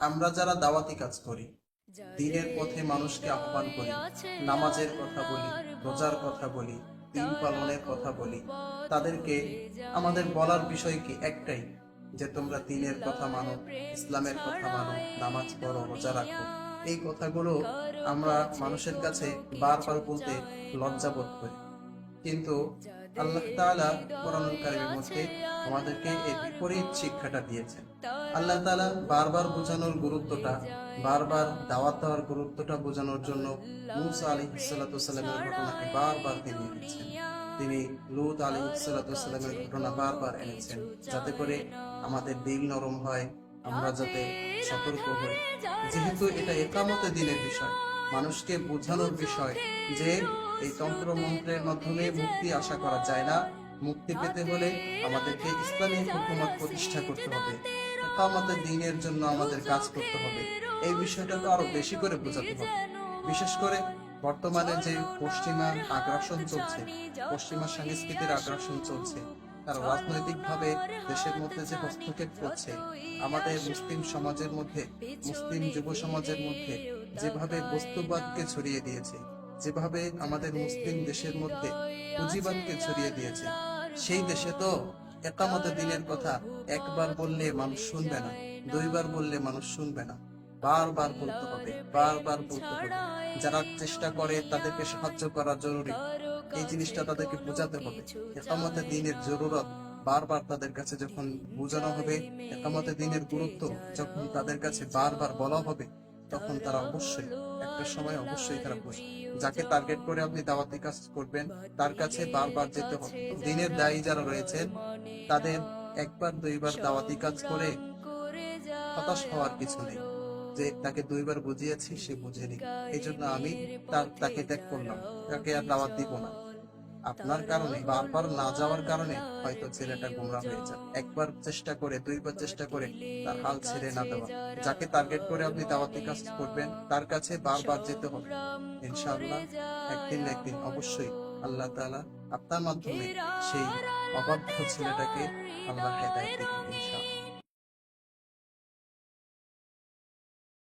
আমরা যারা দাওয়াতি কাজ করি, দ্বীনের পথে মানুষকে আহ্বান করি, নামাজের কথা বলি, রোজার কথা বলি, দিন পালনের কথা বলি, তাদেরকে আমাদের বলার বিষয় কি একটাই, যে তোমরা দ্বীনের কথা মানো, ইসলামের কথা মানো, নামাজ পড়ো, রোজা রাখো। এই কথাগুলো আমরা মানুষের কাছে বারবার বলতে লজ্জা বোধ করি, কিন্তু আল্লাহ তাআলা কোরআনুল কারীমের মধ্যে আমাদেরকে এর বিপরীত শিক্ষাটা দিয়েছেন। আল্লাহ তাআলা বারবার বোঝানোর গুরুত্বটা, বারবার দাওয়াত দেওয়ার গুরুত্বটা বোঝানোর জন্য মূসা আলাইহিস সালাতু ওয়াসালামের ঘটনাকে বারবার তিনি এনেছেন। তিনি লূত আলাইহিস সালাতু ওয়াসালামের ঘটনা বারবার এনেছেন, যাতে করে আমাদের দিল নরম হয়, আমরা যাতে সতর্ক হই। যেহেতু এটা ইকামতে দ্বীনের বিষয়, মানুষকে বোঝানোর বিষয় যে এই তন্ত্র মন্ত্রের মাধ্যমে মুক্তি আশা করা যায় না, মুক্তি পেতে হলে আমাদেরকে ইসলামী হুকুমত প্রতিষ্ঠা করতে হবে, ইকামতে দ্বীনের জন্য আমাদের কাজ করতে হবে। এই বিষয়টা তো আরো বেশি করে বোঝাতে হবে। বিশেষ করে বর্তমানে যে পশ্চিমা আগ্রাসন চলছে, পশ্চিমা সংস্কৃতির আগ্রাসন চলছে, তারা রাজনৈতিকভাবে দেশের মধ্যে যে হস্তক্ষেপ করছে, আমাদের মুসলিম সমাজের মধ্যে, মুসলিম যুব সমাজের মধ্যে যেভাবে বস্তুবাদকে ছড়িয়ে দিয়েছে, যেভাবে আমাদের মুসলিম দেশের মধ্যে পুঁজিবাদকে ছড়িয়ে দিয়েছে, সেই দেশে তো একামতে দ্বীনের কথা একবার বললে মানুষ শুনবে না, দুইবার বললে মানুষ শুনবে না, বারবার বলতে হবে, বারবার বলতে হবে। যারা চেষ্টা করে তাদেরকে সাহায্য করা জরুরি, এই জিনিসটা তাদেরকে বোঝাতে হবে। একামতে দ্বীনের জরুরত বারবার তাদের কাছে যখন বোঝানো হবে, একামতে দ্বীনের গুরুত্ব যখন তাদের কাছে বারবার বলা হবে, তখন তারা অবশ্যই একটা সময় অবশ্যই তারা বুঝবে। যাকে টার্গেট করে আপনি দাওয়াতি কাজ করবেন, তার কাছে বারবার যেতে হবে। দ্বীনের দায়ী যারা রয়েছেন, তাদের একবার দুইবার দাওয়াতি কাজ করে হতাশ হওয়ার কিছু নেই, যে তাকে দুইবার বুঝিয়েছি সে বুঝেনি, এই জন্য আমি তাকে ত্যাগ করলাম, তাকে আর দাওয়াত দিব না। আপনার কারণে, বারবার না যাওয়ার কারণে হয়তো ছেলেটা গোমরা হয়ে যায়। একবার চেষ্টা করে, দুইবার চেষ্টা করে তার হাল ছেড়ে না দেওয়া। যাকে টার্গেট করে আপনি দাওয়াতি কাজ করবেন, তার কাছে বারবার যেতে হবে। ইনশাআল্লাহ একদিন না একদিন অবশ্যই আল্লাহ তাআলা আপনার মাধ্যমে সেই অবাধ্য ছেলেটাকে আল্লাহ হেদায়েত দিবেন ইনশাআল্লাহ।